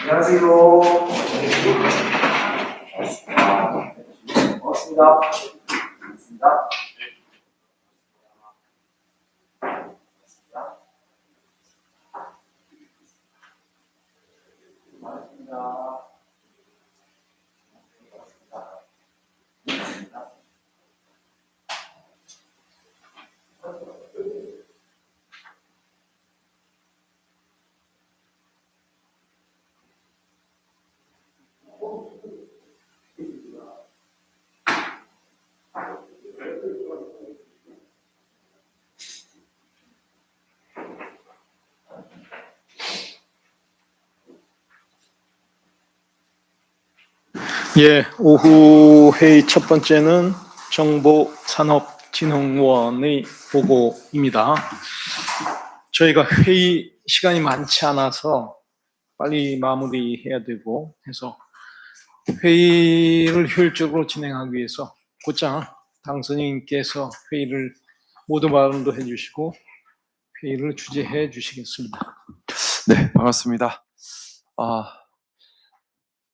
안녕하세요. 반갑습니다. 반갑습니다. 반갑습니다. 예, 오후 회의 첫 번째는 정보산업진흥원의 보고입니다. 저희가 회의 시간이 많지 않아서 빨리 마무리해야 되고 해서 회의를 효율적으로 진행하기 위해서 곧장 당선인께서 회의를 모두 발언도 해주시고 회의를 주재해 주시겠습니다. 네, 반갑습니다.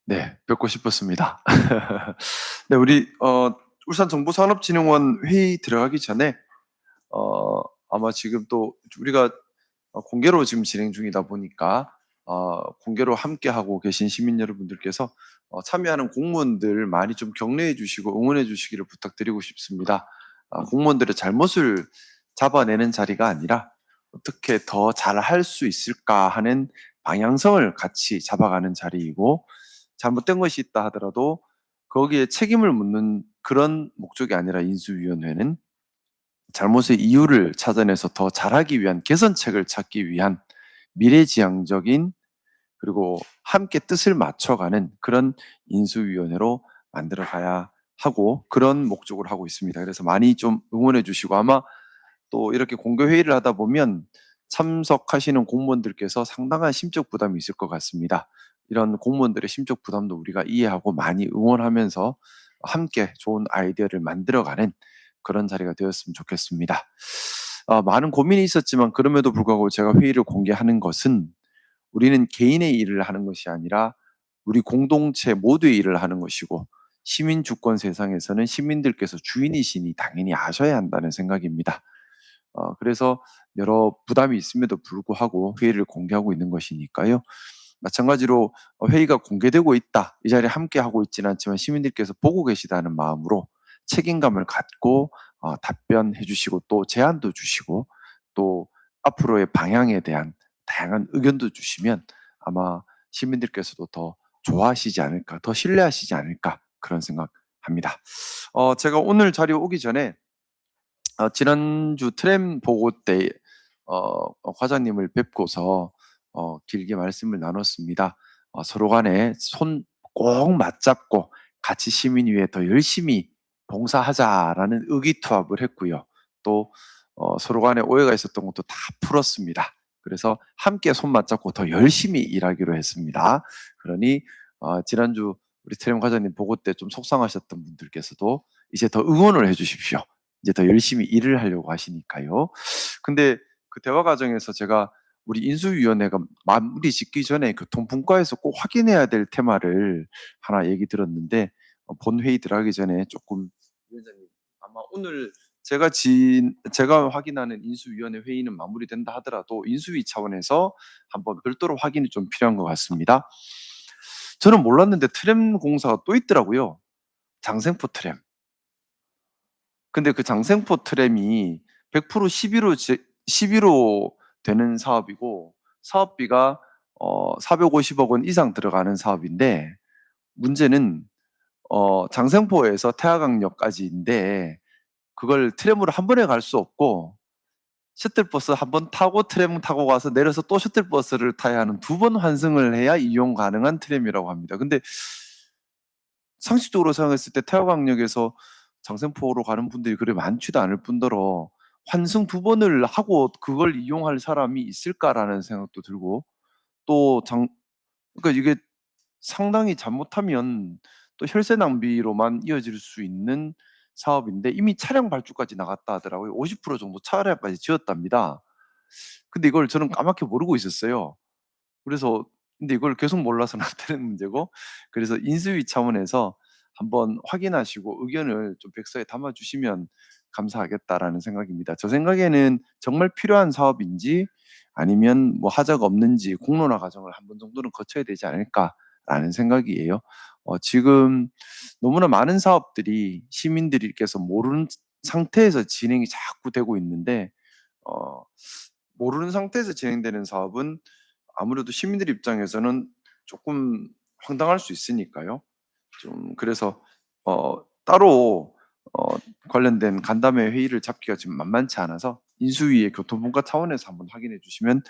네, 뵙고 싶었습니다. 네, 우리 울산정보산업진흥원 회의 들어가기 전에 아마 지금 또 우리가 공개로 지금 진행 중이다 보니까 공개로 함께 하고 계신 시민 여러분들께서 참여하는 공무원들 많이 좀 격려해 주시고 응원해 주시기를 부탁드리고 싶습니다. 공무원들의 잘못을 잡아내는 자리가 아니라 어떻게 더 잘할 수 있을까 하는 방향성을 같이 잡아가는 자리이고, 잘못된 것이 있다 하더라도 거기에 책임을 묻는 그런 목적이 아니라 인수위원회는 잘못의 이유를 찾아내서 더 잘하기 위한 개선책을 찾기 위한 미래지향적인, 그리고 함께 뜻을 맞춰가는 그런 인수위원회로 만들어가야 하고, 그런 목적으로 하고 있습니다. 그래서 많이 좀 응원해 주시고, 아마 또 이렇게 공개 회의를 하다 보면 참석하시는 공무원들께서 상당한 심적 부담이 있을 것 같습니다. 이런 공무원들의 심적 부담도 우리가 이해하고 많이 응원하면서 함께 좋은 아이디어를 만들어가는 그런 자리가 되었으면 좋겠습니다. 많은 고민이 있었지만 그럼에도 불구하고 제가 회의를 공개하는 것은 우리는 개인의 일을 하는 것이 아니라 우리 공동체 모두의 일을 하는 것이고, 시민 주권 세상에서는 시민들께서 주인이시니 당연히 아셔야 한다는 생각입니다. 그래서 여러 부담이 있음에도 불구하고 회의를 공개하고 있는 것이니까요. 마찬가지로 회의가 공개되고 있다, 이 자리에 함께 하고 있지는 않지만 시민들께서 보고 계시다는 마음으로 책임감을 갖고 답변해 주시고, 또 제안도 주시고, 또 앞으로의 방향에 대한 다양한 의견도 주시면 아마 시민들께서도 더 좋아하시지 않을까, 더 신뢰하시지 않을까, 그런 생각합니다. 제가 오늘 자리에 오기 전에 지난주 트램 보고 때 과장님을 뵙고서 길게 말씀을 나눴습니다. 서로 간에 손 꼭 맞잡고 같이 시민 위해 더 열심히 봉사하자라는 의기투합을 했고요. 또 서로 간에 오해가 있었던 것도 다 풀었습니다. 그래서 함께 손 맞잡고 더 열심히 일하기로 했습니다. 그러니 지난주 우리 트램 과장님 보고 때 좀 속상하셨던 분들께서도 이제 더 응원을 해 주십시오. 이제 더 열심히 일을 하려고 하시니까요. 근데 그 대화 과정에서 제가 우리 인수위원회가 마무리 짓기 전에 교통분과에서 꼭 확인해야 될 테마를 하나 얘기 들었는데, 본 회의 들어가기 전에 조금, 위원장님 아마 오늘 제가 확인하는 인수위원회 회의는 마무리된다 하더라도 인수위 차원에서 한번 별도로 확인이 좀 필요한 것 같습니다. 저는 몰랐는데 트램 공사가 또 있더라고요. 장생포 트램. 근데 그 장생포 트램이 100% 11호 되는 사업이고, 사업비가 450억 원 이상 들어가는 사업인데, 문제는 장생포에서 태화강역까지인데 그걸 트램으로 한 번에 갈 수 없고, 셔틀버스 한 번 타고 트램 타고 가서 내려서 또 셔틀버스를 타야 하는 두 번 환승을 해야 이용 가능한 트램이라고 합니다. 근데 상식적으로 생각했을 때 태화강역에서 장생포로 가는 분들이 그리 많지도 않을 뿐더러 환승 두 번을 하고 그걸 이용할 사람이 있을까라는 생각도 들고, 또 그러니까 이게 상당히 잘못하면 또 혈세 낭비로만 이어질 수 있는 사업인데, 이미 차량 발주까지 나갔다 하더라고요. 50% 정도 차량까지 지었답니다. 근데 이걸 저는 까맣게 모르고 있었어요. 그래서 근데 이걸 계속 몰라서는 안 되는 문제고, 그래서 인수위 차원에서 한번 확인하시고 의견을 좀 백서에 담아주시면 감사하겠다라는 생각입니다. 저 생각에는 정말 필요한 사업인지 아니면 뭐 하자가 없는지 공론화 과정을 한 번 정도는 거쳐야 되지 않을까라는 생각이에요. 지금 너무나 많은 사업들이 시민들께서 모르는 상태에서 진행이 자꾸 되고 있는데, 모르는 상태에서 진행되는 사업은 아무래도 시민들 입장에서는 조금 황당할 수 있으니까요. 좀 그래서 따로 관련된 간담회 회의를 잡기가 지금 만만치 않아서 인수위의 교통분과 차원에서 한번 확인해 주시면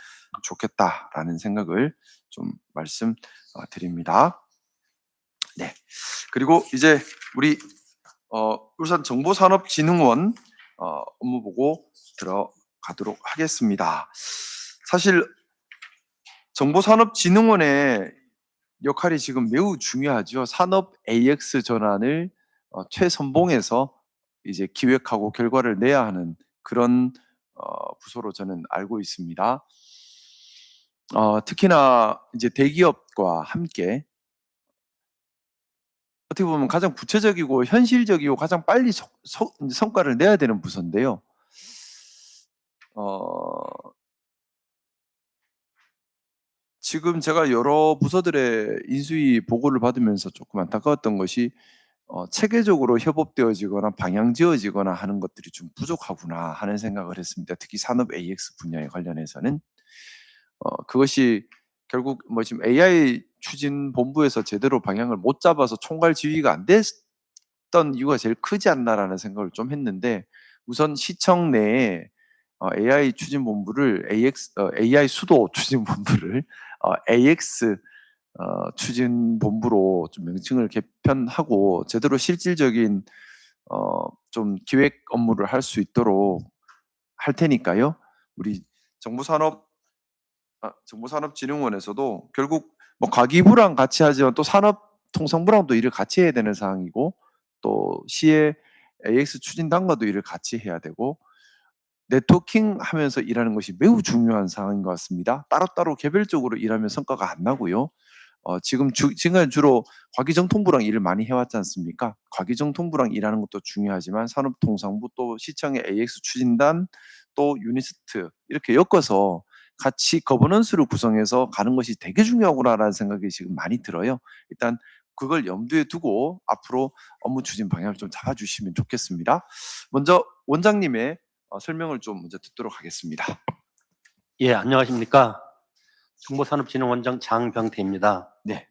좋겠다라는 생각을 좀 말씀드립니다. 네. 그리고 이제 우리 울산 정보산업진흥원 업무 보고 들어가도록 하겠습니다. 사실 정보산업진흥원의 역할이 지금 매우 중요하죠. 산업 AX 전환을 최선봉에서 이제 기획하고 결과를 내야 하는 그런 부서로 저는 알고 있습니다. 특히나 이제 대기업과 함께 어떻게 보면 가장 구체적이고 현실적이고 가장 빨리 성과를 내야 되는 부서인데요. 지금 제가 여러 부서들의 인수위 보고를 받으면서 조금 안타까웠던 것이 체계적으로 협업되어지거나 방향 지어지거나 하는 것들이 좀 부족하구나 하는 생각을 했습니다. 특히 산업 AX 분야에 관련해서는 그것이 결국 뭐 지금 AI 추진 본부에서 제대로 방향을 못 잡아서 총괄 지휘가 안 됐던 이유가 제일 크지 않나라는 생각을 좀 했는데, 우선 시청 내에 AI 추진 본부를 AI 수도 추진 본부를 AX 추진 본부로 좀 명칭을 개편하고 제대로 실질적인 좀 기획 업무를 할 수 있도록 할 테니까요. 우리 정보산업진흥원에서도 결국 뭐 과기부랑 같이 하지만 또 산업통상부랑도 일을 같이 해야 되는 상황이고, 또 시의 AX 추진단과도 일을 같이 해야 되고, 네트워킹 하면서 일하는 것이 매우 중요한 상황인 것 같습니다. 따로따로 개별적으로 일하면 성과가 안 나고요. 지금까지 주로 과기정통부랑 일을 많이 해왔지 않습니까? 과기정통부랑 일하는 것도 중요하지만 산업통상부 또 시청의 AX 추진단 또 유니스트 이렇게 엮어서 같이 거버넌스를 구성해서 가는 것이 되게 중요하구나라는 생각이 지금 많이 들어요. 일단 그걸 염두에 두고 앞으로 업무 추진 방향을 좀 잡아주시면 좋겠습니다. 먼저 원장님의 설명을 좀 먼저 듣도록 하겠습니다. 예, 안녕하십니까. 정보산업진흥원장 장병태입니다. 네.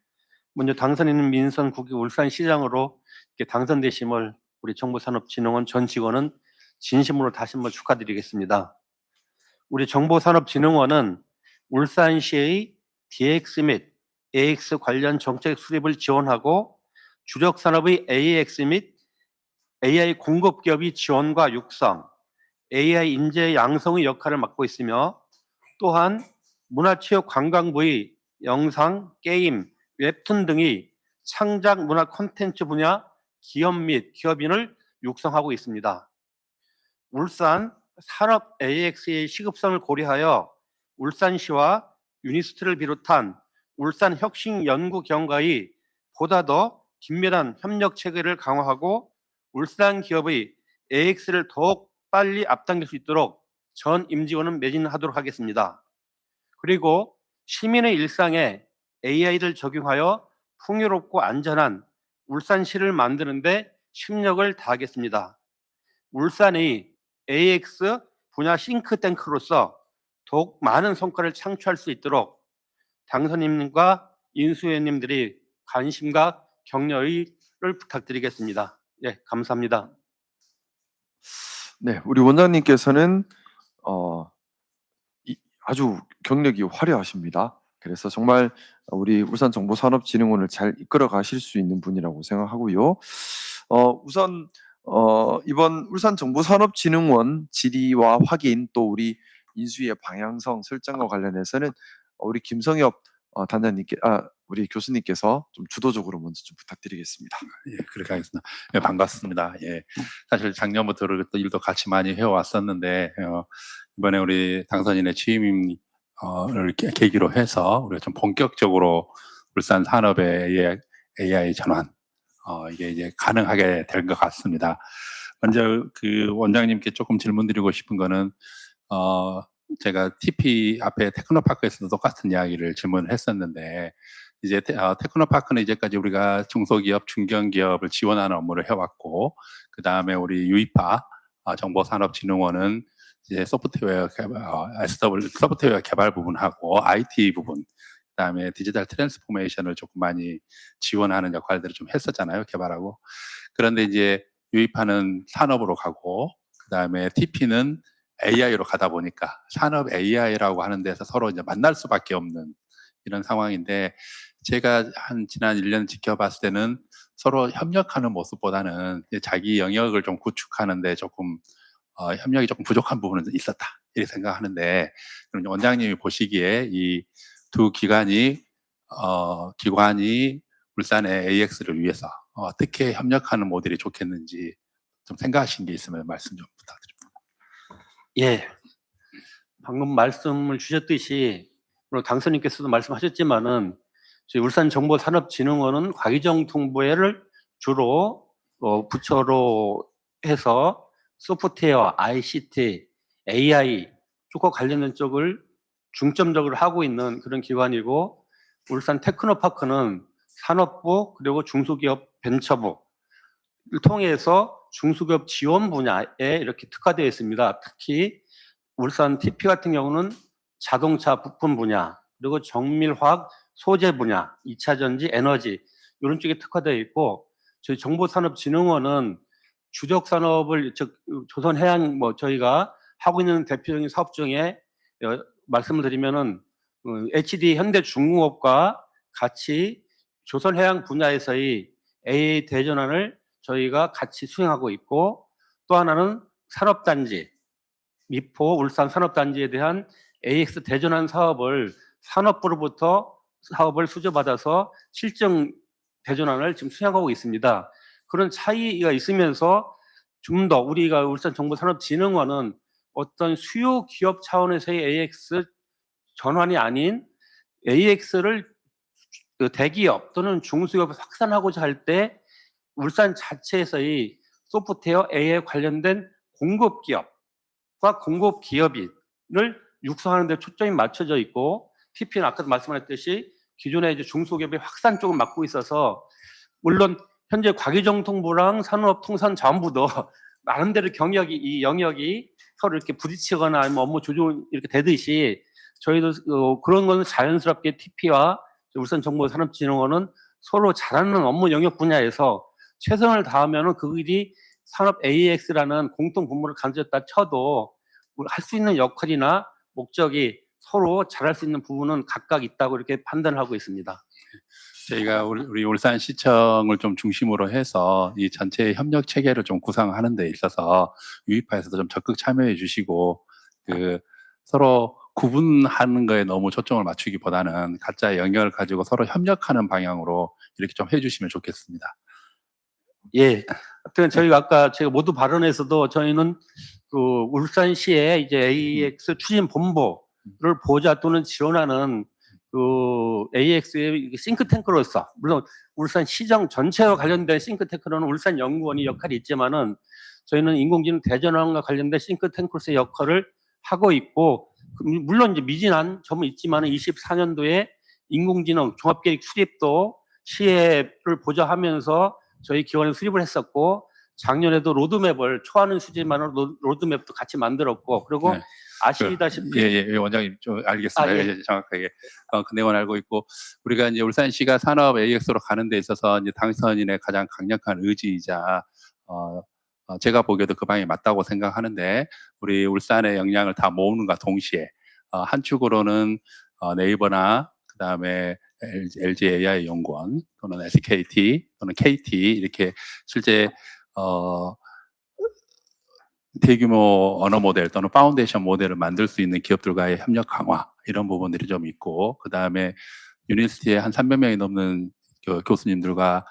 먼저 당선인 민선 국회 울산시장으로 이렇게 당선되심을 우리 정보산업진흥원 전 직원은 진심으로 다시 한번 축하드리겠습니다. 우리 정보산업진흥원은 울산시의 DX 및 AX 관련 정책 수립을 지원하고 주력 산업의 AX 및 AI 공급 기업의 지원과 육성, AI 인재 양성의 역할을 맡고 있으며, 또한 문화체육관광부의 영상, 게임, 웹툰 등의 창작 문화 콘텐츠 분야 기업 및 기업인을 육성하고 있습니다. 울산 산업 AX의 시급성을 고려하여 울산시와 유니스트를 비롯한 울산 혁신연구기관과의 보다 더 긴밀한 협력 체계를 강화하고 울산 기업의 AX를 더욱 빨리 앞당길 수 있도록 전 임직원은 매진하도록 하겠습니다. 그리고 시민의 일상에 AI를 적용하여 풍요롭고 안전한 울산시를 만드는 데 심력을 다하겠습니다. 울산의 AX 분야 싱크탱크로서 더욱 많은 성과를 창출할 수 있도록 당선인님과 인수위원님들이 관심과 격려를 부탁드리겠습니다. 네, 감사합니다. 네, 우리 원장님께서는 아주 경력이 화려하십니다. 그래서 정말 우리 울산정보산업진흥원을 잘 이끌어 가실 수 있는 분이라고 생각하고요. 우선 이번 울산정보산업진흥원 질의와 확인 또 우리 인수위의 방향성 설정과 관련해서는 우리 김성엽 단장님께 우리 교수님께서 좀 주도적으로 먼저 좀 부탁드리겠습니다. 예, 그렇게 하겠습니다. 예, 반갑습니다. 예, 사실 작년부터 일도 같이 많이 해왔었는데 이번에 우리 당선인의 취임이 계기로 해서 우리가 좀 본격적으로 울산 산업의 AI 전환 이게 이제 가능하게 될 것 같습니다. 먼저 그 원장님께 조금 질문드리고 싶은 거는 제가 TP 앞에 테크노파크에서도 똑같은 이야기를 질문을 했었는데 이제 테크노파크는 이제까지 우리가 중소기업, 중견기업을 지원하는 업무를 해왔고 그 다음에 우리 유이파 정보산업진흥원은 이제 소프트웨어 개발 부분하고 IT 부분, 그다음에 디지털 트랜스포메이션을 조금 많이 지원하는 역할들을 좀 했었잖아요, 개발하고. 그런데 이제 유이파는 산업으로 가고, 그다음에 TP는 AI로 가다 보니까 산업 AI라고 하는 데서 서로 이제 만날 수밖에 없는 이런 상황인데, 제가 지난 1년 지켜봤을 때는 서로 협력하는 모습보다는 자기 영역을 좀 구축하는데 조금 협력이 조금 부족한 부분은 있었다 이렇게 생각하는데, 그럼 원장님이 보시기에 이 두 기관이 울산의 AX를 위해서 어떻게 협력하는 모델이 좋겠는지 좀 생각하신 게 있으면 말씀 좀 부탁드립니다. 예, 방금 말씀을 주셨듯이 물론 당선인께서도 말씀하셨지만은 저희 울산정보산업진흥원은 과기정통부를 주로 부처로 해서 소프트웨어, ICT, AI 쪽과 관련된 쪽을 중점적으로 하고 있는 그런 기관이고, 울산 테크노파크는 산업부 그리고 중소기업 벤처부를 통해서 중소기업 지원 분야에 이렇게 특화되어 있습니다. 특히 울산 TP 같은 경우는 자동차 부품 분야, 그리고 정밀화학 소재 분야, 2차 전지, 에너지 이런 쪽에 특화되어 있고, 저희 정보산업진흥원은 주력 산업을 즉 조선해양 저희가 하고 있는 대표적인 사업 중에 말씀을 드리면은 HD 현대중공업과 같이 조선해양 분야에서의 AA 대전환을 저희가 같이 수행하고 있고, 또 하나는 산업단지 미포 울산 산업단지에 대한 AX 대전환 사업을 산업부로부터 사업을 수주받아서 실정 대전환을 지금 수행하고 있습니다. 그런 차이가 있으면서 좀 더 우리가 울산정보산업진흥원은 어떤 수요 기업 차원에서의 AX 전환이 아닌 AX를 대기업 또는 중소기업에 확산하고자 할 때 울산 자체에서의 소프트웨어 AI 관련된 공급기업과 공급기업인을 육성하는 데 초점이 맞춰져 있고, TP는 아까 말씀하셨듯이 기존의 이제 중소기업의 확산 쪽을 맡고 있어서, 물론 현재 과기정통부랑 산업통상자원부도 나름대로 이 영역이 서로 이렇게 부딪히거나 아니면 업무 조정 이렇게 되듯이 저희도 그런 거는 자연스럽게 TP와 울산정보산업진흥원은 서로 잘하는 업무 영역 분야에서 최선을 다하면은 그들이 산업 AX라는 공통 분모를 가졌다 쳐도 할 수 있는 역할이나 목적이 서로 잘할 수 있는 부분은 각각 있다고 이렇게 판단을 하고 있습니다. 저희가 우리 울산시청을 좀 중심으로 해서 이 전체 협력 체계를 좀 구상하는 데 있어서 유이파에서도 좀 적극 참여해 주시고, 그 서로 구분하는 거에 너무 초점을 맞추기보다는 각자의 영역을 가지고 서로 협력하는 방향으로 이렇게 좀 해주시면 좋겠습니다. 예. 하여튼 저희가 아까 제가 모두 발언에서도 저희는 그 울산시의 이제 AX 추진 본부를 보좌 또는 지원하는 그 AX의 싱크탱크로서, 물론 울산 시정 전체와 관련된 싱크탱크로는 울산 연구원이 역할이 있지만은 저희는 인공지능 대전환과 관련된 싱크탱크로서의 역할을 하고 있고, 물론 이제 미진한 점은 있지만은 24년도에 인공지능 종합계획 수립도 시혜를 보좌하면서 저희 기관에 수립을 했었고, 작년에도 로드맵을 초하는 수지만으로 로드맵도 같이 만들었고, 그리고 네. 아시다시피 원장님 좀 알겠습니다. 예. 정확하게 그 내용은 알고 있고, 우리가 이제 울산시가 산업 AX로 가는 데 있어서 이제 당선인의 가장 강력한 의지이자 제가 보기에도 그 방향이 맞다고 생각하는데, 우리 울산의 역량을 다 모으는과 동시에 한 축으로는 네이버나 그 다음에 LG AI 연구원 또는 SKT 또는 KT 이렇게 실제 대규모 언어 모델 또는 파운데이션 모델을 만들 수 있는 기업들과의 협력 강화, 이런 부분들이 좀 있고, 그 다음에 유니버시티에 한 300명이 넘는 교수님들과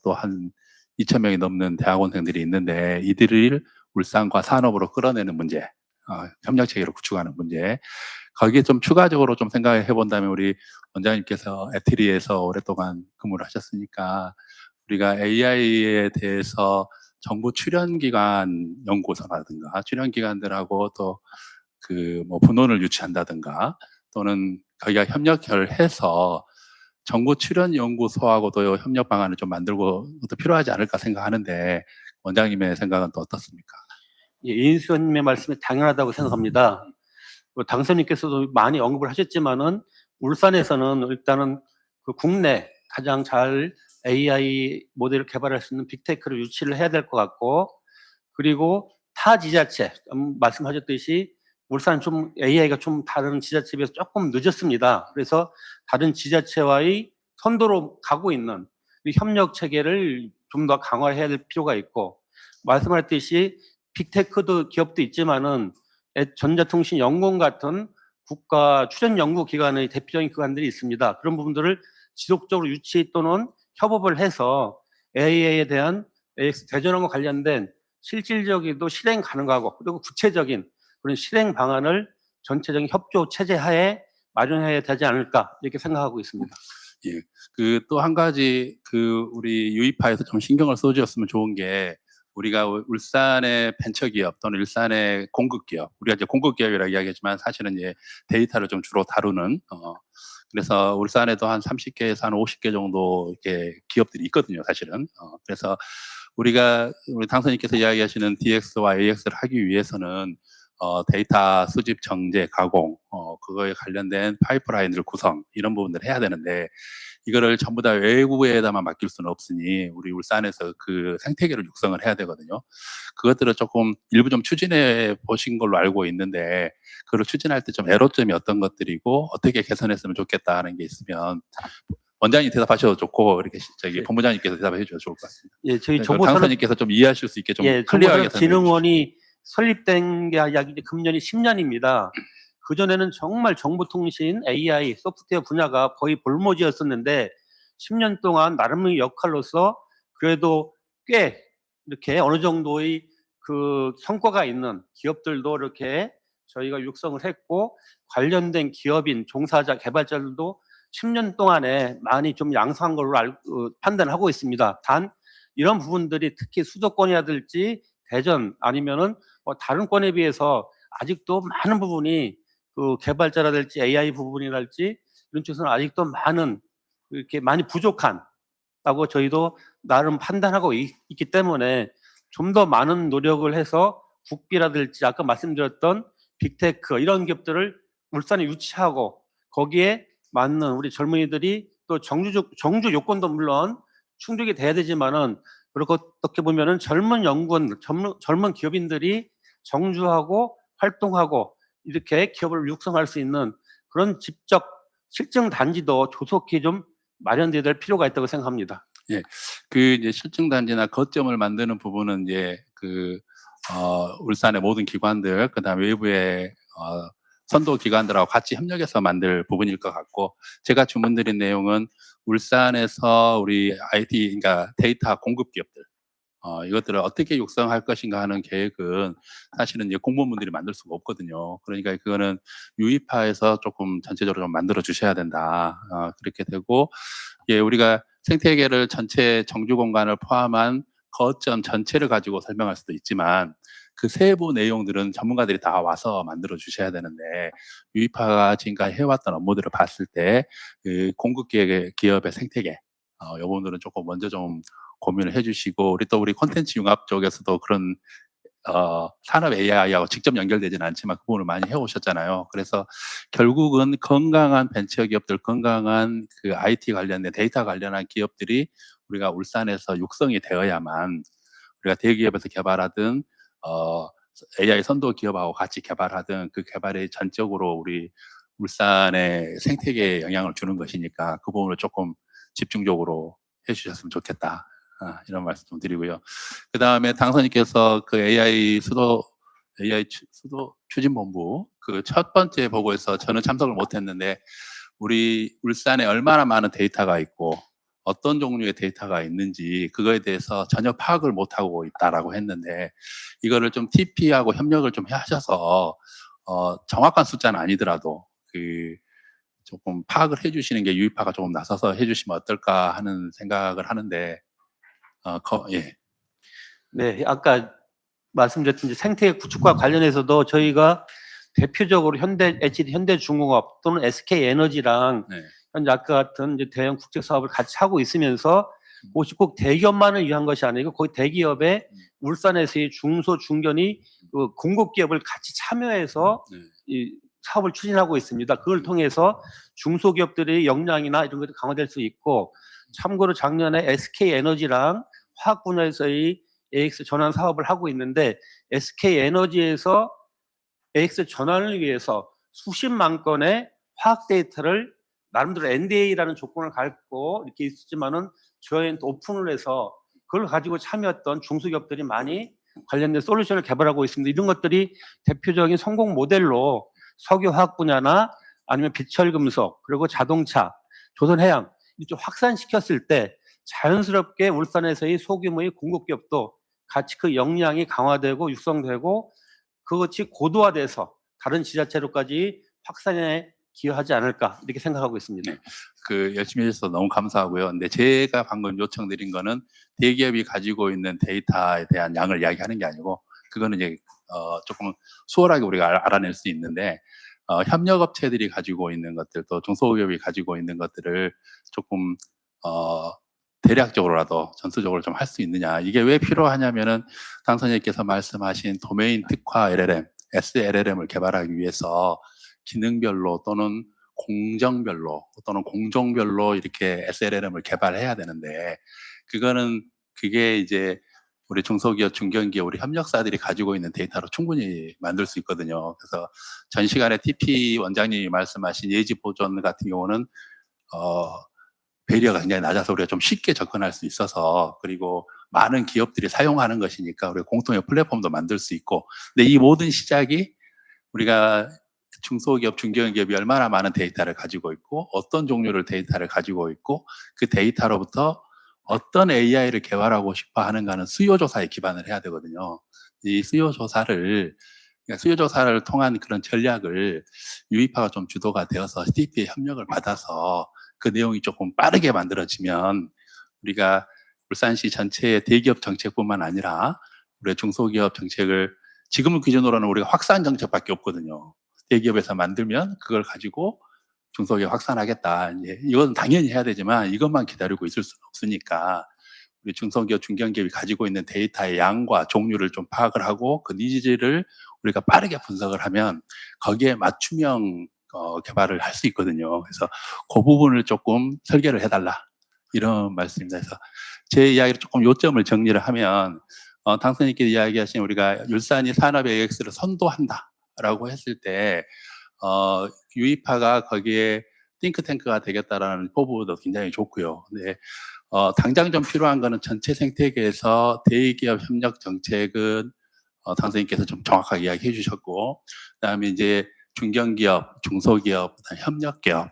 또 한 2,000명이 넘는 대학원생들이 있는데, 이들을 울산과 산업으로 끌어내는 문제, 협력 체계를 구축하는 문제, 거기에 좀 추가적으로 좀 생각해 본다면 우리 원장님께서 에트리에서 오랫동안 근무를 하셨으니까 우리가 AI에 대해서 정부 출연기관 연구소라든가 출연기관들하고 또 그 뭐 분원을 유치한다든가 또는 거기가 협력을 해서 정부 출연 연구소하고도 협력 방안을 좀 만들고 또 필요하지 않을까 생각하는데 원장님의 생각은 또 어떻습니까? 예, 이인수 의원님의 말씀이 당연하다고 생각합니다. 당선인께서도 많이 언급을 하셨지만은 울산에서는 일단은 그 국내 가장 잘 AI 모델을 개발할 수 있는 빅테크를 유치를 해야 될 것 같고, 그리고 타 지자체 말씀하셨듯이 울산은 좀 AI가 좀 다른 지자체에 비해서 조금 늦었습니다. 그래서 다른 지자체와의 선도로 가고 있는 이 협력 체계를 좀 더 강화해야 될 필요가 있고, 말씀하셨듯이 빅테크도 기업도 있지만은 전자통신연구원 같은 국가 출연 연구 기관의 대표적인 기관들이 있습니다. 그런 부분들을 지속적으로 유치 또는 협업을 해서 AI에 대한 AX 대전환과 관련된 실질적이도 실행 가능하고 그리고 구체적인 그런 실행 방안을 전체적인 협조 체제 하에 마련해야 되지 않을까 이렇게 생각하고 있습니다. 예. 그 또 한 가지 그 우리 유이파에서 좀 신경을 써주셨으면 좋은 게 우리가 울산의 벤처기업 또는 울산의 공급기업, 우리가 이제 공급기업이라고 이야기하지만 사실은 이제 데이터를 좀 주로 다루는 그래서 울산에도 한 30개에서 한 50개 정도 이렇게 기업들이 있거든요, 사실은. 그래서 우리가 우리 당선인께서 이야기하시는 DX와 AX를 하기 위해서는 데이터 수집, 정제, 가공, 그거에 관련된 파이프라인들 구성 이런 부분들을 해야 되는데 이거를 전부 다 외국에다만 맡길 수는 없으니 우리 울산에서 그 생태계를 육성을 해야 되거든요. 그것들을 조금 일부 좀 추진해 보신 걸로 알고 있는데 그걸 추진할 때 좀 애로점이 어떤 것들이고 어떻게 개선했으면 좋겠다 하는 게 있으면 원장님 대답하셔도 좋고 이렇게 저기 본부장님께서 대답해 주셔도 좋을 것 같습니다. 예, 저희 당선인께서 좀 이해하실 수 있게 좀 클리어하게 정보산업진흥원이 설립된 게 약 이제 금년이 10년입니다. 그전에는 정말 정보통신, AI, 소프트웨어 분야가 거의 볼모지였었는데 10년 동안 나름의 역할로서 그래도 꽤 이렇게 어느 정도의 그 성과가 있는 기업들도 이렇게 저희가 육성을 했고 관련된 기업인 종사자, 개발자들도 10년 동안에 많이 좀 양성한 걸로 판단하고 있습니다. 단 이런 부분들이 특히 수도권이라든지 대전 아니면은 다른 권에 비해서 아직도 많은 부분이 그 개발자라든지 AI 부분이랄지 이런 쪽에서는 아직도 많은 이렇게 많이 부족한다고 저희도 나름 판단하고 있기 때문에 좀 더 많은 노력을 해서 국비라든지 아까 말씀드렸던 빅테크 이런 기업들을 울산에 유치하고 거기에 맞는 우리 젊은이들이 또 정주 요건도 물론 충족이 돼야 되지만은 그렇고 어떻게 보면은 젊은 연구원, 젊은 기업인들이 정주하고 활동하고 이렇게 기업을 육성할 수 있는 그런 직접 실증 단지도 조속히 좀 마련돼야 될 필요가 있다고 생각합니다. 예, 그 이제 실증 단지나 거점을 만드는 부분은 이제 그 울산의 모든 기관들, 그다음에 외부의 선도 기관들하고 같이 협력해서 만들 부분일 것 같고, 제가 주문드린 내용은 울산에서 우리 IT, 그러니까 데이터 공급 기업들, 이것들을 어떻게 육성할 것인가 하는 계획은 사실은 이제 공무원분들이 만들 수가 없거든요. 그러니까 그거는 유이파에서 조금 전체적으로 좀 만들어 주셔야 된다. 그렇게 되고, 예, 우리가 생태계를 전체 정주 공간을 포함한 거점 전체를 가지고 설명할 수도 있지만 그 세부 내용들은 전문가들이 다 와서 만들어 주셔야 되는데 유이파가 지금까지 해왔던 업무들을 봤을 때 그 공급 기업의 생태계 이 부분들은 조금 먼저 좀 고민을 해주시고 우리 콘텐츠 융합 쪽에서도 그런 산업 AI하고 직접 연결되지는 않지만 그 부분을 많이 해오셨잖아요. 그래서 결국은 건강한 벤처기업들, 건강한 그 IT 관련된 데이터 관련한 기업들이 우리가 울산에서 육성이 되어야만 우리가 대기업에서 개발하든 AI 선도 기업하고 같이 개발하든 그 개발이 전적으로 우리 울산의 생태계에 영향을 주는 것이니까 그 부분을 조금 집중적으로 해주셨으면 좋겠다. 이런 말씀 좀 드리고요. 그 다음에 당선인께서 그 AI 수도 추진본부 그 첫 번째 보고에서 저는 참석을 못했는데 우리 울산에 얼마나 많은 데이터가 있고 어떤 종류의 데이터가 있는지 그거에 대해서 전혀 파악을 못하고 있다라고 했는데 이거를 좀 TP하고 협력을 좀 하셔서 정확한 숫자는 아니더라도 그 조금 파악을 해주시는 게 유이파가 조금 나서서 해주시면 어떨까 하는 생각을 하는데, 예. 네, 아까 말씀드렸듯이 생태계 구축과 관련해서도 저희가 대표적으로 HD 현대중공업 또는 SK에너지랑 네. 현재 아까 같은 이제 대형 국제 사업을 같이 하고 있으면서 그것이 꼭 대기업만을 위한 것이 아니고 거기 대기업의 울산에서의 중소 중견이 그 공급 기업을 같이 참여해서 네. 이 사업을 추진하고 있습니다. 그걸 통해서 중소기업들의 역량이나 이런 것도 강화될 수 있고, 참고로 작년에 SK에너지랑 화학 분야에서의 AX 전환 사업을 하고 있는데, SK에너지에서 AX 전환을 위해서 수십만 건의 화학 데이터를 나름대로 NDA라는 조건을 갖고 이렇게 있었지만은 저희는 또 오픈을 해서 그걸 가지고 참여했던 중소기업들이 많이 관련된 솔루션을 개발하고 있습니다. 이런 것들이 대표적인 성공 모델로 석유화학 분야나 아니면 비철금속 그리고 자동차, 조선해양 이쪽 확산시켰을 때 자연스럽게 울산에서의 소규모의 공급기업도 같이 그 역량이 강화되고 육성되고 그것이 고도화돼서 다른 지자체로까지 확산에 기여하지 않을까 이렇게 생각하고 있습니다. 네. 그 열심히 해주셔서 너무 감사하고요. 근데 제가 방금 요청드린 거는 대기업이 가지고 있는 데이터에 대한 양을 이야기하는 게 아니고, 그거는 이제 조금 수월하게 우리가 알아낼 수 있는데, 협력업체들이 가지고 있는 것들, 또 중소기업이 가지고 있는 것들을 조금 대략적으로라도 전수적으로 좀 할 수 있느냐. 이게 왜 필요하냐면은 당선인께서 말씀하신 도메인 특화 LLM, SLLM을 개발하기 위해서 기능별로 또는 공정별로 또는 공종별로 이렇게 SLLM을 개발해야 되는데, 그게 이제 우리 중소기업, 중견기업, 우리 협력사들이 가지고 있는 데이터로 충분히 만들 수 있거든요. 그래서 전 시간에 TP 원장님이 말씀하신 예지 보존 같은 경우는 배리어가 굉장히 낮아서 우리가 좀 쉽게 접근할 수 있어서, 그리고 많은 기업들이 사용하는 것이니까 우리가 공통의 플랫폼도 만들 수 있고, 근데 이 모든 시작이 우리가 중소기업, 중견기업이 얼마나 많은 데이터를 가지고 있고 어떤 종류를 데이터를 가지고 있고 그 데이터로부터 어떤 AI를 개발하고 싶어 하는가는 수요조사에 기반을 해야 되거든요. 이 수요조사를 통한 그런 전략을 유이파가 좀 주도가 되어서 CTP의 협력을 받아서 그 내용이 조금 빠르게 만들어지면 우리가 울산시 전체의 대기업 정책뿐만 아니라 우리 중소기업 정책을 지금 기준으로는 우리가 확산 정책밖에 없거든요. 대기업에서 만들면 그걸 가지고 중소기업 확산하겠다. 이건 당연히 해야 되지만 이것만 기다리고 있을 수는 없으니까 우리 중소기업, 중견기업이 가지고 있는 데이터의 양과 종류를 좀 파악을 하고 그 니즈를 우리가 빠르게 분석을 하면 거기에 맞춤형 개발을 할 수 있거든요. 그래서 그 부분을 조금 설계를 해달라. 이런 말씀입니다. 그래서 제 이야기를 조금 요점을 정리를 하면 당선인께서 이야기하신 우리가 울산이 산업 AX를 선도한다라고 했을 때 유이파가 거기에 띵크탱크가 되겠다라는 포부도 굉장히 좋고요. 근데 당장 좀 필요한 거는 전체 생태계에서 대기업 협력 정책은 당선인께서 좀 정확하게 이야기해 주셨고, 그다음에 이제 중견기업, 중소기업, 협력기업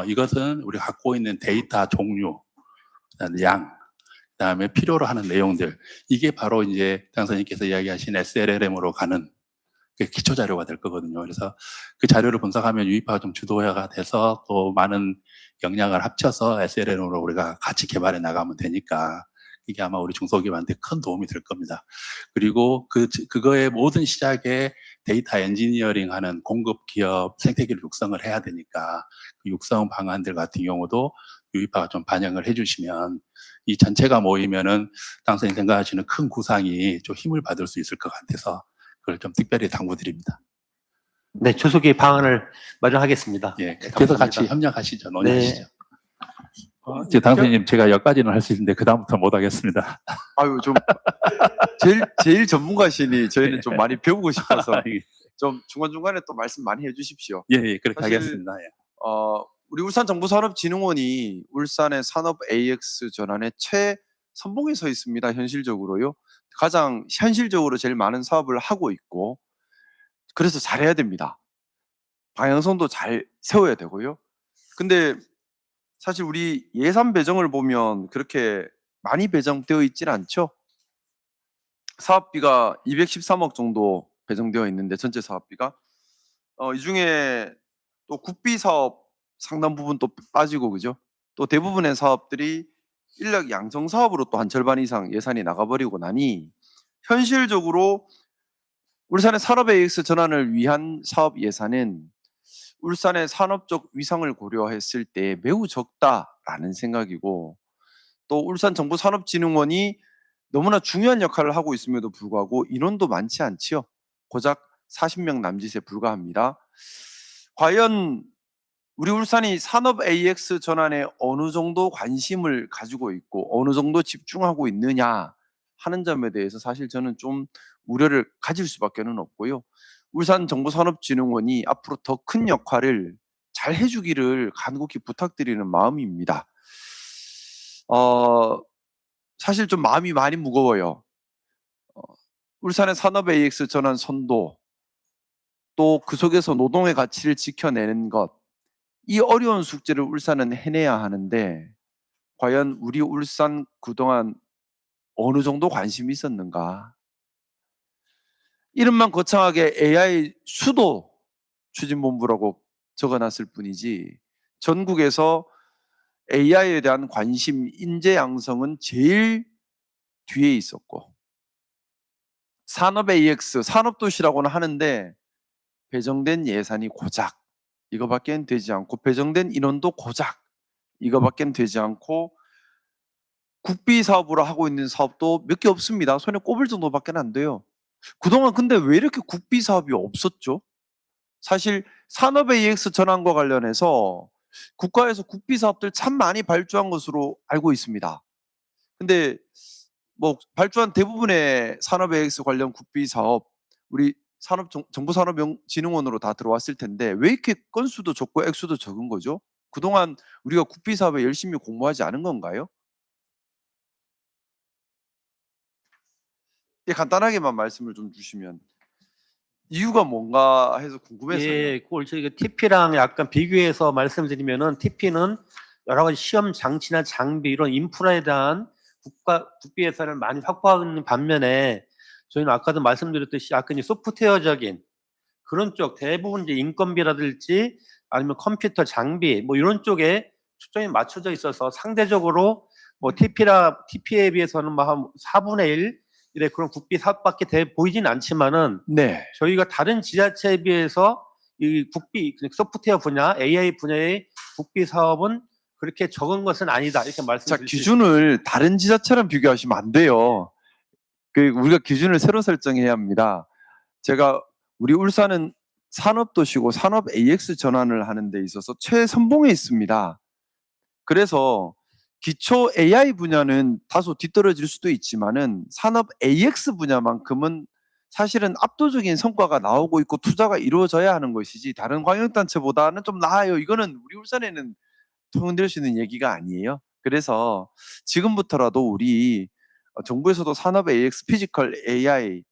이것은 우리가 갖고 있는 데이터 종류, 그다음에 양, 그다음에 필요로 하는 내용들, 이게 바로 이제 당선인께서 이야기하신 SLLM으로 가는 기초 자료가 될 거거든요. 그래서 그 자료를 분석하면 유이파가 좀 주도가 돼서 또 많은 역량을 합쳐서 SLLM으로 우리가 같이 개발해 나가면 되니까 이게 아마 우리 중소기업한테 큰 도움이 될 겁니다. 그리고 그거의 모든 시작에 데이터 엔지니어링 하는 공급 기업 생태계를 육성을 해야 되니까 그 육성 방안들 같은 경우도 유이파가 좀 반영을 해주시면 이 전체가 모이면은 당선인 생각하시는 큰 구상이 좀 힘을 받을 수 있을 것 같아서 그걸 좀 특별히 당부드립니다. 네, 조속히 방안을 마련하겠습니다. 예, 네, 그래서 감사합니다. 같이 협력하시죠, 논의하시죠. 네. 당선님 제가 여기까지는 할 수 있는데 그 다음부터 못 하겠습니다. 아유, 좀 제일 전문가시니 저희는 좀 많이 배우고 싶어서 좀 중간중간에 또 말씀 많이 해주십시오. 예, 그렇게 사실, 하겠습니다. 예. 우리 울산정보산업진흥원이 울산의 산업 AX 전환의 최선봉에 서 있습니다. 현실적으로요. 가장 현실적으로 제일 많은 사업을 하고 있고, 그래서 잘해야 됩니다. 방향성도 잘 세워야 되고요. 근데 사실 우리 예산 배정을 보면 그렇게 많이 배정되어 있지는 않죠. 사업비가 213억 정도 배정되어 있는데 전체 사업비가 이 중에 또 국비 사업 상당 부분 또 빠지고 그죠? 또 대부분의 사업들이 인력 양성 사업으로 또 한 절반 이상 예산이 나가버리고 나니 현실적으로 울산의 산업 AX 전환을 위한 사업 예산은 울산의 산업적 위상을 고려했을 때 매우 적다라는 생각이고, 또 울산정보산업진흥원이 너무나 중요한 역할을 하고 있음에도 불구하고 인원도 많지 않지요. 고작 40명 남짓에 불과합니다. 과연 우리 울산이 산업 AX 전환에 어느 정도 관심을 가지고 있고 어느 정도 집중하고 있느냐 하는 점에 대해서 사실 저는 좀 우려를 가질 수밖에는 없고요. 울산정보산업진흥원이 앞으로 더 큰 역할을 잘 해주기를 간곡히 부탁드리는 마음입니다. 사실 좀 마음이 많이 무거워요. 울산의 산업 AX 전환 선도, 또 그 속에서 노동의 가치를 지켜내는 것, 이 어려운 숙제를 울산은 해내야 하는데 과연 우리 울산 그동안 어느 정도 관심이 있었는가? 이름만 거창하게 AI 수도 추진본부라고 적어놨을 뿐이지 전국에서 AI에 대한 관심, 인재 양성은 제일 뒤에 있었고, 산업 AX, 산업도시라고는 하는데 배정된 예산이 고작 이거밖엔 되지 않고, 배정된 인원도 고작 이거밖엔 되지 않고, 국비 사업으로 하고 있는 사업도 몇 개 없습니다. 손에 꼽을 정도밖에 안 돼요. 그동안 근데 왜 이렇게 국비 사업이 없었죠? 사실 산업 AX 전환과 관련해서 국가에서 국비 사업들 참 많이 발주한 것으로 알고 있습니다. 근데 뭐 발주한 대부분의 산업 AX 관련 국비 사업 우리 정보산업진흥원으로 다 들어왔을 텐데 왜 이렇게 건수도 적고 액수도 적은 거죠? 그동안 우리가 국비 사업에 열심히 공모하지 않은 건가요? 간단하게만 말씀을 좀 주시면 이유가 뭔가 해서 궁금해서요. 예, 그걸 저희가 TP랑 약간 비교해서 말씀드리면은 TP는 여러 가지 시험 장치나 장비 이런 인프라에 대한 국비 예산을 많이 확보하는 반면에 저희는 아까도 말씀드렸듯이 약간 이제 소프트웨어적인 그런 쪽 대부분 이제 인건비라든지 아니면 컴퓨터 장비 뭐 이런 쪽에 초점이 맞춰져 있어서 상대적으로 뭐 TP에 비해서는 뭐 한 4분의 1 이래 그런 국비 사업밖에 보이진 않지만은 네. 저희가 다른 지자체에 비해서 이 국비 소프트웨어 분야, AI 분야의 국비 사업은 그렇게 적은 것은 아니다 이렇게 자, 말씀드릴 수 기준을 다른 지자체랑 비교하시면 안 돼요. 우리가 기준을 새로 설정해야 합니다. 제가 우리 울산은 산업도시고 산업 AX 전환을 하는 데 있어서 최선봉에 있습니다. 그래서 기초 AI 분야는 다소 뒤떨어질 수도 있지만은 산업 AX 분야만큼은 사실은 압도적인 성과가 나오고 있고 투자가 이루어져야 하는 것이지 다른 광역단체보다는 좀 나아요. 이거는 우리 울산에는 통용될 수 있는 얘기가 아니에요. 그래서 지금부터라도 우리 정부에서도 산업 AX, 피지컬 AI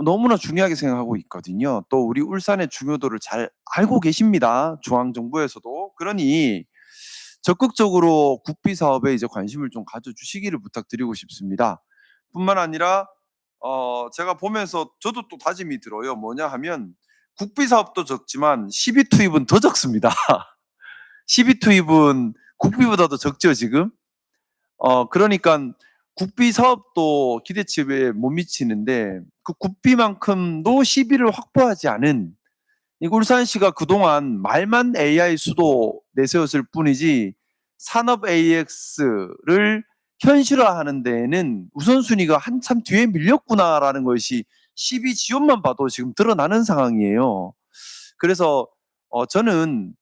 너무나 중요하게 생각하고 있거든요. 또 우리 울산의 중요도를 잘 알고 계십니다. 중앙정부에서도. 그러니 적극적으로 국비 사업에 이제 관심을 좀 가져주시기를 부탁드리고 싶습니다. 뿐만 아니라 제가 보면서 저도 또 다짐이 들어요. 뭐냐 하면 국비 사업도 적지만 시비 투입은 더 적습니다. 시비 투입은 국비보다도 적죠 지금. 그러니까 국비 사업도 기대치에 못 미치는데 그 국비만큼도 시비를 확보하지 않은 울산시가 그동안 말만 AI 수도 내세웠을 뿐이지 산업 AX를 현실화하는 데에는 우선순위가 한참 뒤에 밀렸구나라는 것이 시비 지원만 봐도 지금 드러나는 상황이에요. 그래서 저는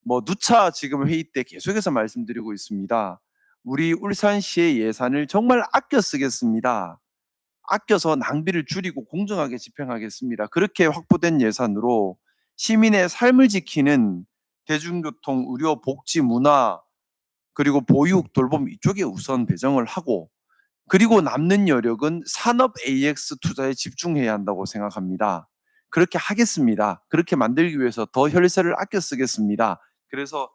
뭐 누차 지금 회의 때 계속해서 말씀드리고 있습니다. 우리 울산시의 예산을 정말 아껴 쓰겠습니다. 아껴서 낭비를 줄이고 공정하게 집행하겠습니다. 그렇게 확보된 예산으로 시민의 삶을 지키는 대중교통, 의료, 복지, 문화, 그리고 보육, 돌봄 이쪽에 우선 배정을 하고, 그리고 남는 여력은 산업 AX 투자에 집중해야 한다고 생각합니다. 그렇게 하겠습니다. 그렇게 만들기 위해서 더 혈세를 아껴 쓰겠습니다. 그래서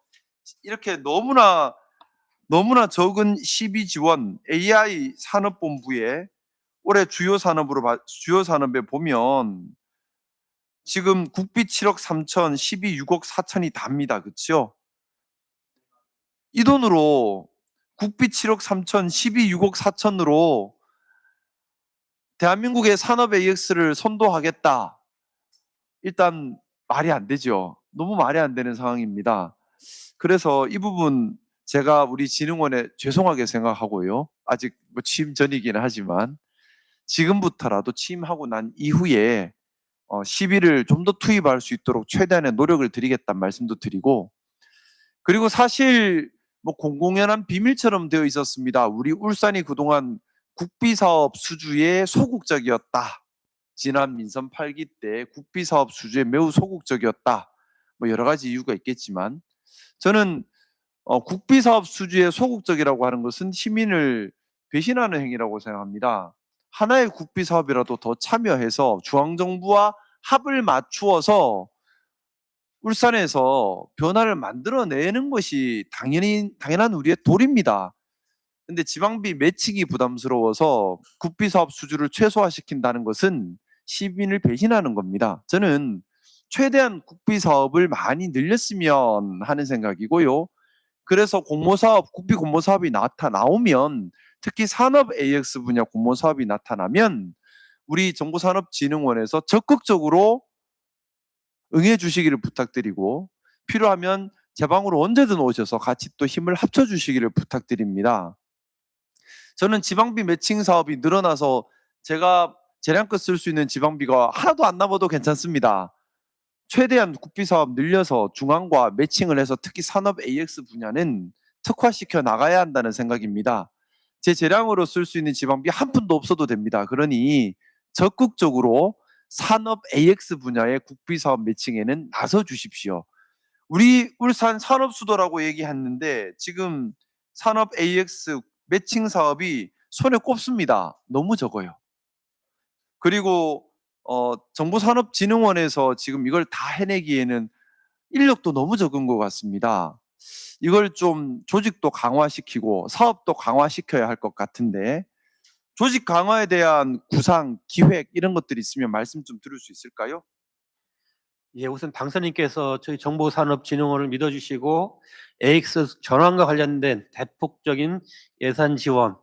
이렇게 너무나 적은 시비 지원 AI 산업본부에 올해 주요 산업에 보면 지금 국비 7억 3천, 12 6억 4천이 답니다. 그렇죠? 이 돈으로 국비 7억 3천, 12 6억 4천으로 대한민국의 산업 AX를 선도하겠다. 일단 말이 안 되죠. 너무 말이 안 되는 상황입니다. 그래서 이 부분 제가 우리 진흥원에 죄송하게 생각하고요. 아직 뭐 취임 전이기는 하지만 지금부터라도 취임하고 난 이후에 시비를 좀 더 투입할 수 있도록 최대한의 노력을 드리겠다는 말씀도 드리고, 그리고 사실 뭐 공공연한 비밀처럼 되어 있었습니다. 우리 울산이 그동안 국비사업 수주에 소극적이었다. 지난 민선 8기 때 국비사업 수주에 매우 소극적이었다. 뭐 여러 가지 이유가 있겠지만 저는 국비사업 수주에 소극적이라고 하는 것은 시민을 배신하는 행위라고 생각합니다. 하나의 국비사업이라도 더 참여해서 중앙정부와 합을 맞추어서 울산에서 변화를 만들어내는 것이 당연한 우리의 도리입니다. 근데 지방비 매칭이 부담스러워서 국비사업 수주를 최소화시킨다는 것은 시민을 배신하는 겁니다. 저는 최대한 국비사업을 많이 늘렸으면 하는 생각이고요. 그래서 공모사업, 국비 공모사업이 나오면 특히 산업 AX 분야 공모사업이 나타나면 우리 정보산업진흥원에서 적극적으로 응해 주시기를 부탁드리고, 필요하면 제 방으로 언제든 오셔서 같이 또 힘을 합쳐 주시기를 부탁드립니다. 저는 지방비 매칭 사업이 늘어나서 제가 재량껏 쓸 수 있는 지방비가 하나도 안 남아도 괜찮습니다. 최대한 국비 사업 늘려서 중앙과 매칭을 해서 특히 산업 AX 분야는 특화시켜 나가야 한다는 생각입니다. 제 재량으로 쓸 수 있는 지방비 한 푼도 없어도 됩니다. 그러니 적극적으로 산업 AX 분야의 국비 사업 매칭에는 나서 주십시오. 우리 울산 산업수도라고 얘기했는데 지금 산업 AX 매칭 사업이 손에 꼽습니다. 너무 적어요. 그리고 정보산업진흥원에서 지금 이걸 다 해내기에는 인력도 너무 적은 것 같습니다. 이걸 좀 조직도 강화시키고 사업도 강화시켜야 할 것 같은데, 조직 강화에 대한 구상, 기획 이런 것들이 있으면 말씀 좀 들을 수 있을까요? 예, 우선 당선인께서 저희 정보산업진흥원을 믿어주시고 AX 전환과 관련된 대폭적인 예산 지원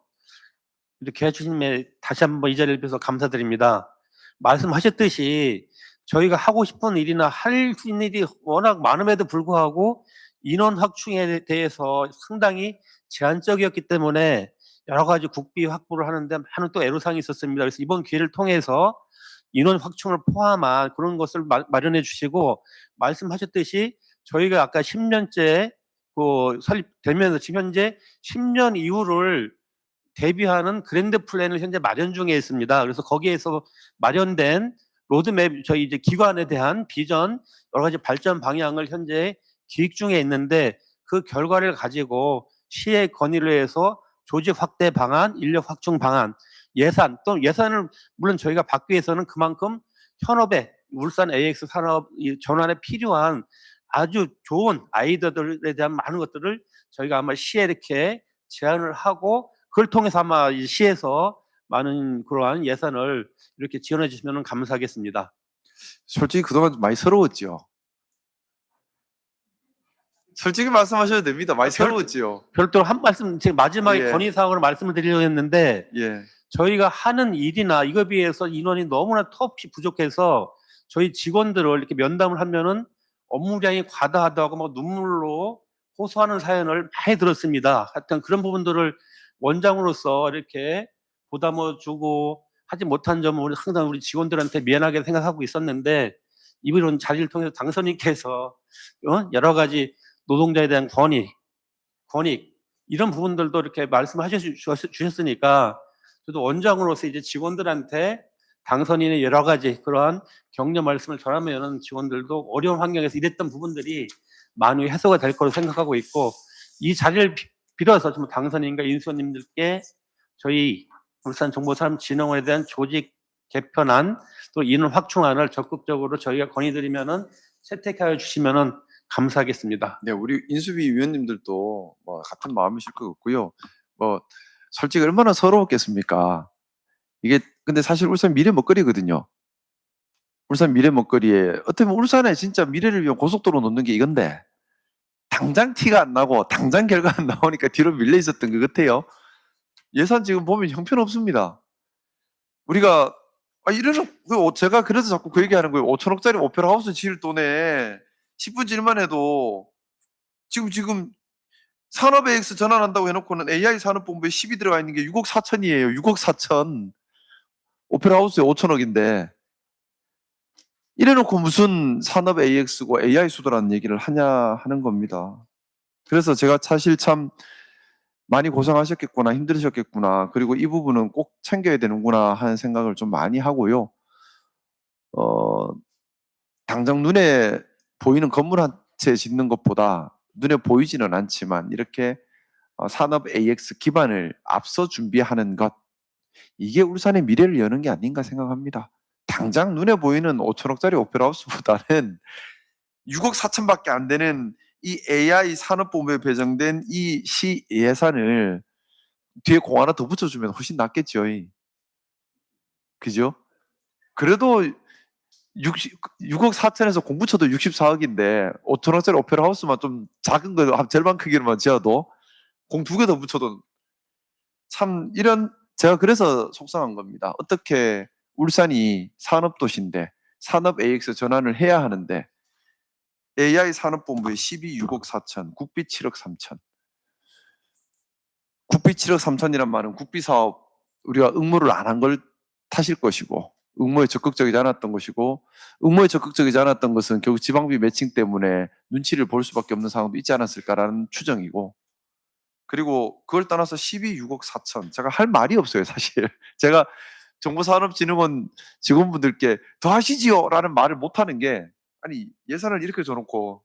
이렇게 해주심에 다시 한번 이 자리를 빌어서 감사드립니다. 말씀하셨듯이 저희가 하고 싶은 일이나 할 수 있는 일이 워낙 많음에도 불구하고 인원 확충에 대해서 상당히 제한적이었기 때문에 여러 가지 국비 확보를 하는데 하는 또 애로사항이 있었습니다. 그래서 이번 기회를 통해서 인원 확충을 포함한 그런 것을 마련해 주시고, 말씀하셨듯이 저희가 아까 10년째 설립되면서 지금 현재 10년 이후를 대비하는 그랜드 플랜을 현재 마련 중에 있습니다. 그래서 거기에서 마련된 로드맵, 저희 이제 기관에 대한 비전, 여러 가지 발전 방향을 현재 기획 중에 있는데, 그 결과를 가지고 시의 건의를 해서 조직 확대 방안, 인력 확충 방안, 예산, 또 예산을 물론 저희가 받기 위해서는 그만큼 현업에 울산 AX 산업 전환에 필요한 아주 좋은 아이디어들에 대한 많은 것들을 저희가 아마 시에 이렇게 제안을 하고, 그걸 통해서 아마 이 시에서 많은 그러한 예산을 이렇게 지원해 주시면 감사하겠습니다. 솔직히 그동안 많이 서러웠죠. 솔직히 말씀하셔도 됩니다. 많이 서러웠지요. 별도로 한 말씀, 제가 마지막에 예. 건의사항으로 말씀을 드리려고 했는데, 예. 저희가 하는 일이나 이거에 비해서 인원이 너무나 턱없이 부족해서 저희 직원들을 이렇게 면담을 하면은 업무량이 과다하다고 막 눈물로 호소하는 사연을 많이 들었습니다. 하여튼 그런 부분들을 원장으로서 이렇게 보담을 주고 하지 못한 점은 항상 우리 직원들한테 미안하게 생각하고 있었는데, 이번 자리를 통해서 당선인께서 여러 가지 노동자에 대한 권익 이런 부분들도 이렇게 말씀하셔 주셨으니까, 저도 원장으로서 이제 직원들한테 당선인의 여러 가지 그러한 격려 말씀을 전하면 직원들도 어려운 환경에서 일했던 부분들이 많이 해소가 될 거로 생각하고 있고, 이 자리를 빌어서 좀 당선인과 인수원님들께 저희 울산정보산업진흥원에 대한 조직 개편안 또 인원 확충안을 적극적으로 저희가 건의드리면은 채택하여 주시면은 감사하겠습니다. 네, 우리 인수위 위원님들도 뭐 같은 마음이실 것 같고요. 뭐 솔직히 얼마나 서러웠겠습니까? 이게 근데 사실 울산 미래 먹거리거든요. 울산 미래 먹거리에 어떻게 보면 울산에 진짜 미래를 위한 고속도로 놓는 게 이건데 당장 티가 안 나고 당장 결과 안 나오니까 뒤로 밀려 있었던 것 같아요. 예산 지금 보면 형편없습니다. 우리가 제가 그래서 자꾸 그 얘기하는 거예요. 5천억짜리 오페라 하우스 지을 돈에 10분 지을만 해도 지금 산업 AX 전환한다고 해놓고는 AI 산업본부에 10이 들어가 있는 게 6억 4천이에요. 6억 4천. 오페라 하우스에 5천억인데 이래놓고 무슨 산업 AX고 AI 수도라는 얘기를 하냐 하는 겁니다. 그래서 제가 사실 참 많이 고생하셨겠구나, 힘들으셨겠구나, 그리고 이 부분은 꼭 챙겨야 되는구나 하는 생각을 좀 많이 하고요. 당장 눈에 보이는 건물 한 채 짓는 것보다 눈에 보이지는 않지만 이렇게 산업 AX 기반을 앞서 준비하는 것, 이게 울산의 미래를 여는 게 아닌가 생각합니다. 당장 눈에 보이는 5천억짜리 오페라 하우스보다는 6억 4천밖에 안 되는 이 AI 산업본부에 배정된 이 시 예산을 뒤에 공 하나 더 붙여주면 훨씬 낫겠죠. 그죠? 그래도 6억 4천에서 공 붙여도 64억인데 5천억짜리 오페라 하우스만 좀 작은 거 한 절반 크기로만 지어도 공 2개 더 붙여도 참 제가 그래서 속상한 겁니다. 어떻게 울산이 산업도시인데 산업 AX 전환을 해야 하는데 AI 산업본부에 12 6억 4천, 국비 7억 3천. 국비 7억 3천이란 말은 국비 사업 우리가 응모를 안 한 걸 탓일 것이고 응모에 적극적이지 않았던 것이고 응모에 적극적이지 않았던 것은 결국 지방비 매칭 때문에 눈치를 볼 수밖에 없는 상황도 있지 않았을까라는 추정이고, 그리고 그걸 떠나서 12 6억 4천, 제가 할 말이 없어요 사실. 제가 정보산업진흥원 직원분들께 더 하시지요 라는 말을 못하는 게, 아니 예산을 이렇게 줘놓고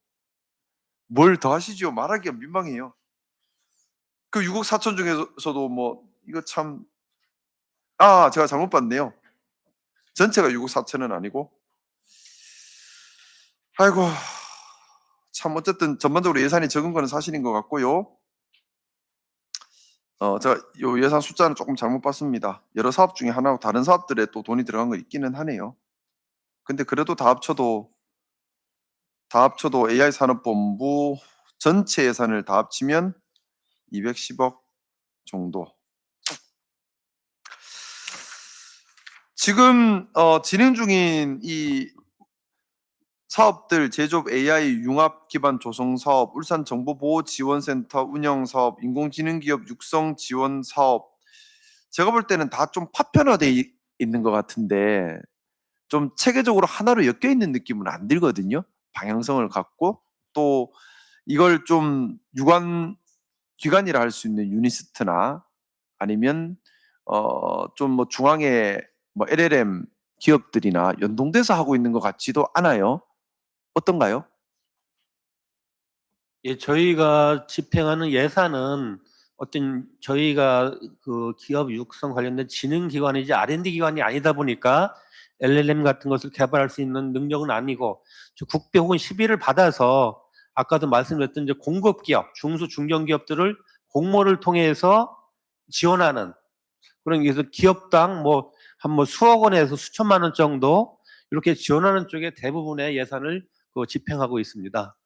뭘 더 하시지요 말하기가 민망해요. 그 6억 4천 중에서도 뭐 이거 참 제가 잘못 봤네요. 전체가 6억 4천은 아니고, 아이고 참 어쨌든 전반적으로 예산이 적은 거는 사실인 것 같고요. 제가 요 예산 숫자는 조금 잘못 봤습니다. 여러 사업 중에 하나고 다른 사업들에 또 돈이 들어간 거 있기는 하네요. 근데 그래도 다 합쳐도 AI 산업본부 전체 예산을 다 합치면 210억 정도. 지금 진행 중인 이 사업들, 제조업 AI 융합 기반 조성 사업, 울산 정보보호지원센터 운영 사업, 인공지능 기업 육성 지원 사업, 제가 볼 때는 다 좀 파편화돼 있는 것 같은데 좀 체계적으로 하나로 엮여 있는 느낌은 안 들거든요. 방향성을 갖고 또 이걸 좀 기관이라 할 수 있는 유니스트나 아니면 좀 뭐 중앙에 뭐 LLM 기업들이나 연동돼서 하고 있는 것 같지도 않아요. 어떤가요? 예, 저희가 집행하는 예산은 어떤 저희가 그 기업 육성 관련된 지능 기관이지 R&D 기관이 아니다 보니까 LLM 같은 것을 개발할 수 있는 능력은 아니고, 국비 혹은 시비를 받아서 아까도 말씀드렸던 이제 공급 기업, 중소 중견 기업들을 공모를 통해서 지원하는 그런, 그래서 기업당 한 수억 원에서 수천만 원 정도 이렇게 지원하는 쪽에 대부분의 예산을 집행하고 있습니다.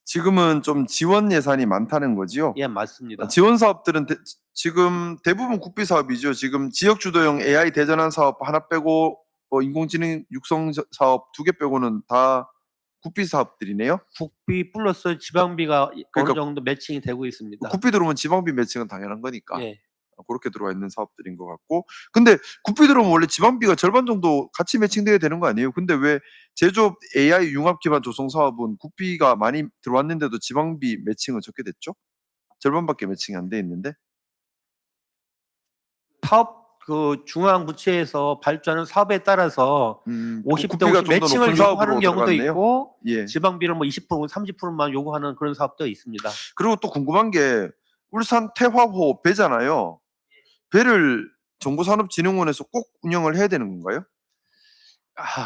지금은 좀 지원 예산이 많다는 거지요? 예, 맞습니다. 지원 사업들은 지금 대부분 국비 사업이죠. 지금 지역 주도형 AI 대전환 사업 하나 빼고 인공지능 육성 사업 2개 빼고는 다 국비 사업들이네요. 국비 플러스 지방비가 그러니까 어느 정도 매칭이 되고 있습니다. 국비 들어오면 지방비 매칭은 당연한 거니까. 예. 그렇게 들어와 있는 사업들인 것 같고, 근데 국비 들어오면 원래 지방비가 절반 정도 같이 매칭돼야 되는 거 아니에요? 근데 왜 제조업 AI 융합 기반 조성 사업은 국비가 많이 들어왔는데도 지방비 매칭은 적게 됐죠? 절반밖에 매칭이 안 돼 있는데. 사업 중앙 부처에서 발주하는 사업에 따라서 50대 국비가 50 좀더 매칭을 높은 사업으로 요구하는 경우도 들어갔네요. 있고, 예. 지방비를 20% 30%만 요구하는 그런 사업도 있습니다. 그리고 또 궁금한 게 울산 태화호 배잖아요. 배를 정보산업진흥원에서 꼭 운영을 해야 되는 건가요?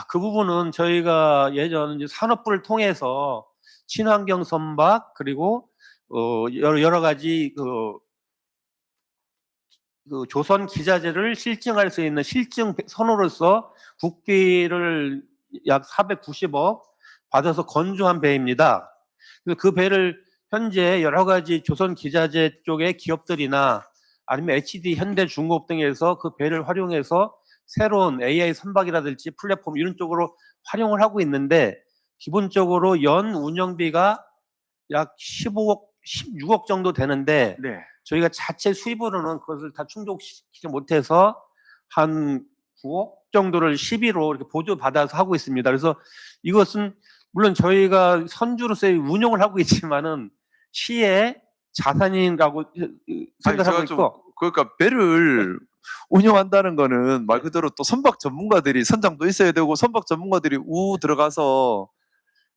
그 부분은 저희가 예전 이제 산업부를 통해서 친환경 선박, 그리고 여러 가지 그 조선 기자재를 실증할 수 있는 실증 선으로서 국비를 약 490억 받아서 건조한 배입니다. 그래서 그 배를 현재 여러 가지 조선 기자재 쪽의 기업들이나 아니면 HD, 현대중공업 등에서 그 배를 활용해서 새로운 AI 선박이라든지 플랫폼 이런 쪽으로 활용을 하고 있는데 기본적으로 연 운영비가 약 15억, 16억 정도 되는데 네. 저희가 자체 수입으로는 그것을 다 충족시키지 못해서 한 9억 정도를 12로 이렇게 보조받아서 하고 있습니다. 그래서 이것은 물론 저희가 선주로서 운용을 하고 있지만은 시의 자산이라고 생각하고 있고 그러니까 배를 운영한다는 거는 말 그대로 또 선박 전문가들이 선장도 있어야 되고 선박 전문가들이 들어가서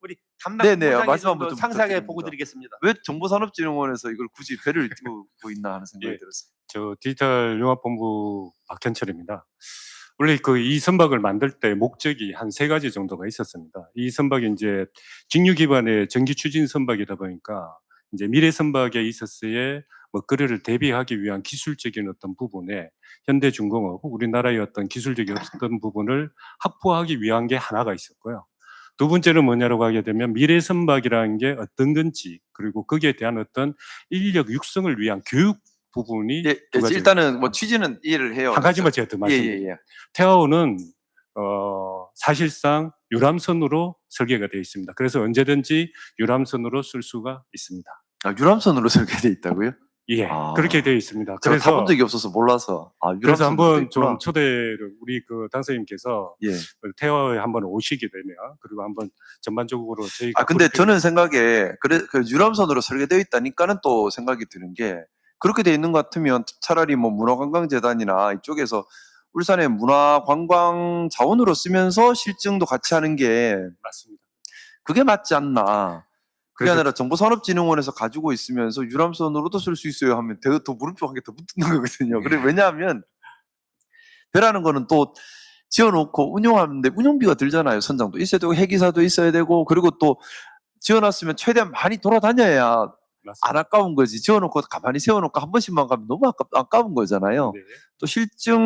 우리 담당 네네, 부장님 말씀 정도 한번 좀 상세하게 부탁드립니다. 보고 드리겠습니다. 왜 정보산업진흥원에서 이걸 굳이 배를 띄우고 있나 하는 생각이 예. 들었어요. 저 디지털 융합본부 박현철입니다. 원래 그 이 선박을 만들 때 목적이 한 3가지 정도가 있었습니다. 이 선박이 이제 직류 기반의 전기 추진 선박이다 보니까 이제 미래 선박에 있어서의 먹거리를 대비하기 위한 기술적인 어떤 부분에 현대중공업, 우리나라의 어떤 기술적인 어떤 부분을 확보하기 위한 게 하나가 있었고요. 두 번째는 뭐냐라고 하게 되면 미래 선박이라는 게 어떤 건지 그리고 거기에 대한 어떤 인력 육성을 위한 교육 부분이 예, 두 가지. 일단은 뭐 취지는 이해를 해요. 한 가지만 제가 더 말씀드릴게요. 예예예. 태화호는 사실상 유람선으로 설계가 되어 있습니다. 그래서 언제든지 유람선으로 쓸 수가 있습니다. 아, 유람선으로 설계돼 있다고요? 예, 아. 그렇게 되어 있습니다. 제가 그래서 타본 적이 없어서 몰라서. 아, 그래서 유람선으로 돼 한번 있구나. 좀 초대를 우리 그 당선님께서 예. 태화에 한번 오시게 되면 그리고 한번 전반적으로 저희가 아 근데 브리핑을- 저는 생각에 그 유람선으로 설계되어 있다니까는 또 생각이 드는 게 그렇게 돼 있는 것 같으면 차라리 뭐 문화관광재단이나 이쪽에서 울산의 문화관광 자원으로 쓰면서 실증도 같이 하는 게 맞습니다. 그게 맞지 않나. 그게 그래서- 아니라 정보산업진흥원에서 가지고 있으면서 유람선으로도 쓸 수 있어요 하면 더 물음표 한 개 더 붙는 거거든요. 그래 왜냐하면 배라는 거는 또 지어놓고 운영하는데 운영비가 들잖아요. 선장도 있어야 되고 해기사도 있어야 되고 그리고 또 지어놨으면 최대한 많이 돌아다녀야 맞습니다. 안 아까운 거지. 지어놓고 가만히 세워놓고 한 번씩만 가면 너무 아까운 거잖아요. 네. 또 실증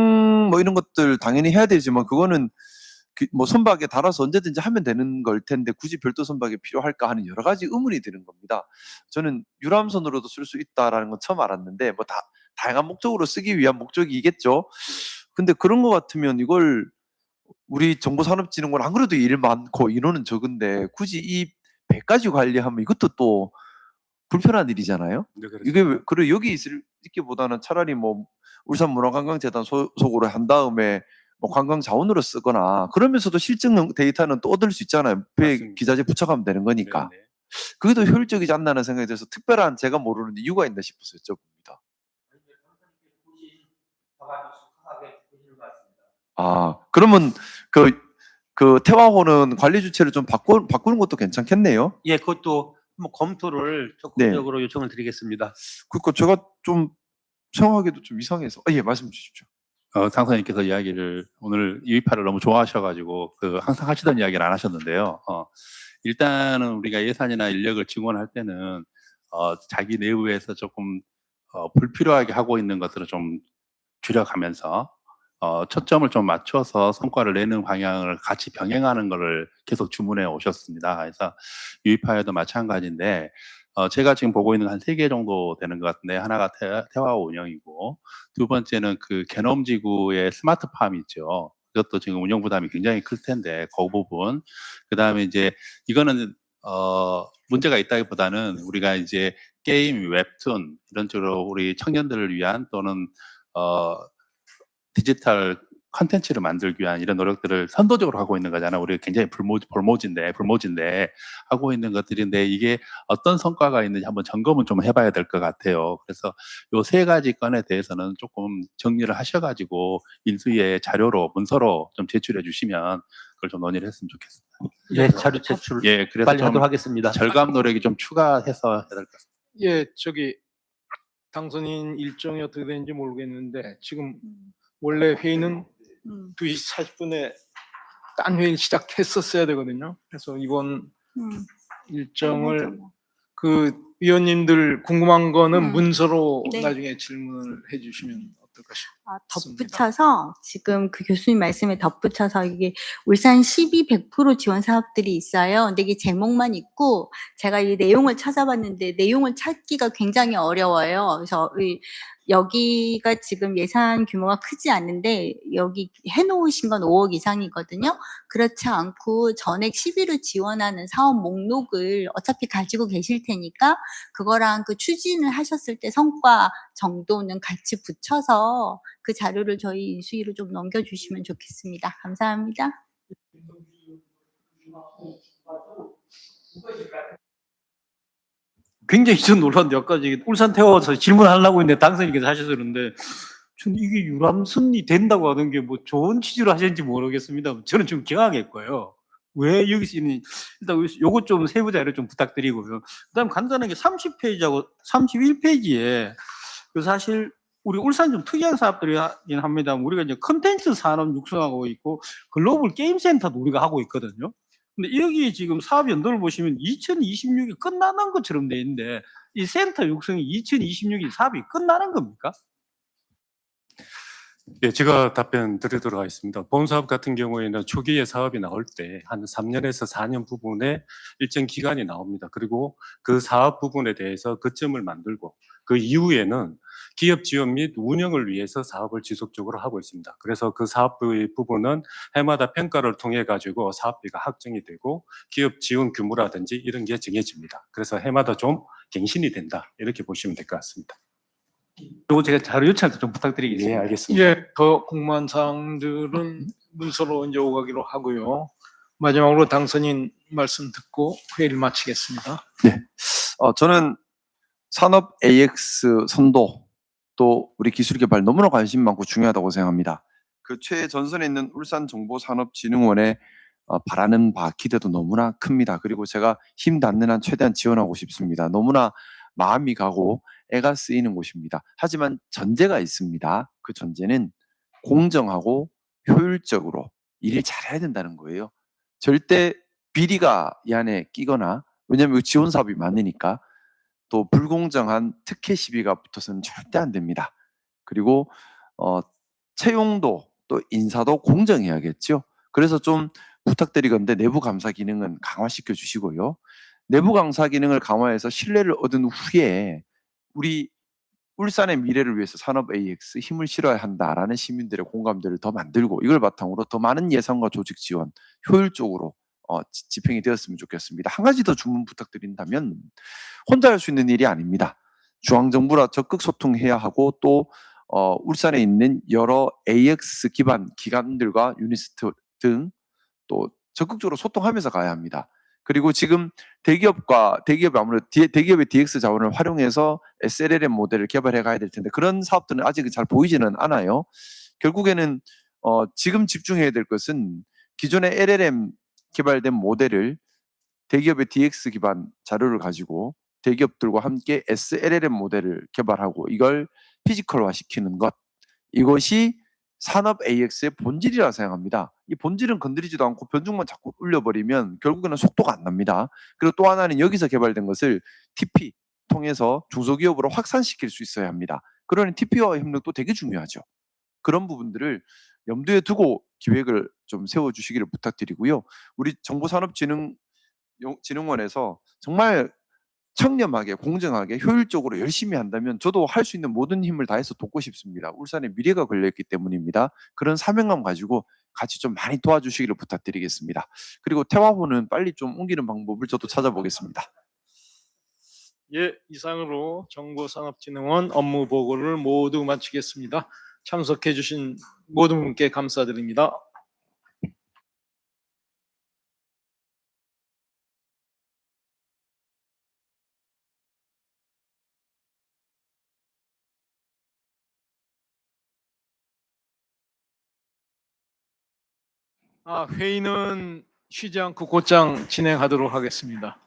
뭐 이런 것들 당연히 해야 되지만 그거는 뭐 선박에 달아서 언제든지 하면 되는 걸 텐데 굳이 별도 선박이 필요할까 하는 여러 가지 의문이 드는 겁니다. 저는 유람선으로도 쓸 수 있다라는 건 처음 알았는데 뭐 다양한 목적으로 쓰기 위한 목적이겠죠. 근데 그런 것 같으면 이걸 우리 정보산업진흥원 안 그래도 일 많고 인원은 적은데 굳이 이 배까지 관리하면 이것도 또 불편한 일이잖아요. 네, 그렇습니다. 이게 그래 여기 있기보다는 차라리 뭐 울산문화관광재단 소속으로 한 다음에 뭐 관광 자원으로 쓰거나 그러면서도 실증 데이터는 또 얻을 수 있잖아요. 배 맞습니다. 기자재 붙여가면 되는 거니까. 네, 네. 그게 더 효율적이지 않나는 생각이 들어서 특별한 제가 모르는 이유가 있나 싶어서 여쭤봅니다. 아 그러면 그 태화호는 관리 주체를 좀 바꾸는 것도 괜찮겠네요. 예, 그것도 한번 검토를 적극적으로 요청을 드리겠습니다. 그러니까 제가 좀 생각하기도 좀 이상해서 예 말씀 주십시오. 당선인께서 이야기를 오늘 유의파를 너무 좋아하셔가지고 항상 하시던 이야기를 안 하셨는데요. 일단은 우리가 예산이나 인력을 증원할 때는 자기 내부에서 조금 불필요하게 하고 있는 것들을 좀 줄여가면서 초점을 좀 맞춰서 성과를 내는 방향을 같이 병행하는 것을 계속 주문해 오셨습니다. 그래서 유의파에도 마찬가지인데 제가 지금 보고 있는 한 3개 정도 되는 것 같은데 하나가 태화호 운영이고 두 번째는 그 개놈지구의 스마트팜 있죠. 그것도 지금 운영 부담이 굉장히 클 텐데 그 부분 그다음에 이제 이거는 문제가 있다기보다는 우리가 이제 게임, 웹툰 이런 쪽으로 우리 청년들을 위한 또는 디지털 컨텐츠를 만들기 위한 이런 노력들을 선도적으로 하고 있는 거잖아요. 우리가 굉장히 불모진데 하고 있는 것들인데 이게 어떤 성과가 있는지 한번 점검은 좀 해봐야 될 것 같아요. 그래서 요 3가지 건에 대해서는 조금 정리를 하셔가지고 인수위에 자료로 문서로 좀 제출해 주시면 그걸 좀 논의를 했으면 좋겠습니다. 예, 자료 제출 예, 그래서 빨리 좀 하도록 하겠습니다. 절감 노력이 좀 추가해서 해야 될 것 같습니다. 예, 저기 당선인 일정이 어떻게 되는지 모르겠는데 지금 원래 회의는 2시 40분에 딴 회의를 시작했었어야 되거든요. 그래서 이번 일정을 그 위원님들 궁금한 거는 문서로 네. 나중에 질문을 해주시면 어떨까 싶습니다. 덧붙여서 지금 그 교수님 말씀에 덧붙여서 이게 울산 12, 100% 지원 사업들이 있어요. 근데 이게 제목만 있고 제가 이 내용을 찾아봤는데 내용을 찾기가 굉장히 어려워요. 그래서 여기가 지금 예산 규모가 크지 않은데 여기 해놓으신 건 5억 이상이거든요. 그렇지 않고 전액 12로 지원하는 사업 목록을 어차피 가지고 계실 테니까 그거랑 그 추진을 하셨을 때 성과 정도는 같이 붙여서 그 자료를 저희 인수위로 좀 넘겨주시면 좋겠습니다. 감사합니다. 굉장히 전 놀랐는데 아까 저기 울산 태워서 질문하려고 했는데 당선인께서 하셔서 그런데 전 이게 유람선이 된다고 하는 게 뭐 좋은 취지로 하셨는지 모르겠습니다. 저는 좀 경악했고요. 왜 여기서 있는 일단 요거 좀 세부 자료 좀 부탁드리고요. 그다음 간단하게 30페이지하고 31페이지에 그 사실 우리 울산 좀 특이한 사업들이긴 합니다. 우리가 이제 컨텐츠 산업 육성하고 있고 글로벌 게임 센터도 우리가 하고 있거든요. 근데 여기 지금 사업 연도를 보시면 2026이 끝나는 것처럼 돼 있는데 이 센터 육성이 2026이 사업이 끝나는 겁니까? 예, 제가 답변 드리도록 하겠습니다. 본사업 같은 경우에는 초기에 사업이 나올 때 한 3년에서 4년 부분에 일정 기간이 나옵니다. 그리고 그 사업 부분에 대해서 거점을 만들고 그 이후에는 기업 지원 및 운영을 위해서 사업을 지속적으로 하고 있습니다. 그래서 그 사업 부분은 해마다 평가를 통해 가지고 사업비가 확정이 되고 기업 지원 규모라든지 이런 게 정해집니다. 그래서 해마다 좀 갱신이 된다. 이렇게 보시면 될 것 같습니다. 요거 제가 자료 요청도 좀 부탁드리겠습니다. 예, 알겠습니다. 예, 더 궁금한 사항들은 문서로 이제 오가기로 하고요. 마지막으로 당선인 말씀 듣고 회의를 마치겠습니다. 저는 산업 AX 선도 또 우리 기술 개발 너무나 관심 많고 중요하다고 생각합니다. 그 최전선에 있는 울산정보산업진흥원에 바라는 바 기대도 너무나 큽니다. 그리고 제가 힘 닿는 한 최대한 지원하고 싶습니다. 너무나 마음이 가고 애가 쓰이는 곳입니다. 하지만 전제가 있습니다. 그 전제는 공정하고 효율적으로 일을 잘해야 된다는 거예요. 절대 비리가 이 안에 끼거나, 왜냐하면 지원 사업이 많으니까, 또 불공정한 특혜 시비가 붙어서는 절대 안 됩니다. 그리고 채용도 또 인사도 공정해야겠죠. 그래서 좀 부탁드리건데 내부 감사 기능은 강화시켜 주시고요. 내부 감사 기능을 강화해서 신뢰를 얻은 후에 우리 울산의 미래를 위해서 산업 AX 힘을 실어야 한다라는 시민들의 공감대를 더 만들고 이걸 바탕으로 더 많은 예산과 조직 지원 효율적으로 집행이 되었으면 좋겠습니다. 한 가지 더 주문 부탁드린다면 혼자 할 수 있는 일이 아닙니다. 중앙정부라 적극 소통해야 하고 또 울산에 있는 여러 AX 기반 기관들과 유니스트 등 또 적극적으로 소통하면서 가야 합니다. 그리고 지금 대기업이 아무래도 대기업의 DX 자원을 활용해서 SLLM 모델을 개발해 가야 될 텐데 그런 사업들은 아직 잘 보이지는 않아요. 결국에는 지금 집중해야 될 것은 기존의 LLM 개발된 모델을 대기업의 DX 기반 자료를 가지고 대기업들과 함께 SLLM 모델을 개발하고 이걸 피지컬화 시키는 것, 이것이 산업 AX의 본질이라 생각합니다. 이 본질은 건드리지도 않고 변종만 자꾸 올려버리면 결국에는 속도가 안 납니다. 그리고 또 하나는 여기서 개발된 것을 TP 통해서 중소기업으로 확산시킬 수 있어야 합니다. 그러니 TP와 협력도 되게 중요하죠. 그런 부분들을 염두에 두고 기획을 좀 세워주시기를 부탁드리고요. 우리 정보산업진흥원에서 정말 청렴하게 공정하게 효율적으로 열심히 한다면 저도 할 수 있는 모든 힘을 다해서 돕고 싶습니다. 울산의 미래가 걸려있기 때문입니다. 그런 사명감 가지고 같이 좀 많이 도와주시기를 부탁드리겠습니다. 그리고 태화호는 빨리 좀 옮기는 방법을 저도 찾아보겠습니다. 예, 이상으로 정보산업진흥원 업무 보고를 모두 마치겠습니다. 참석해 주신 모든 분께 감사드립니다. 회의는 쉬지 않고 곧장 진행하도록 하겠습니다.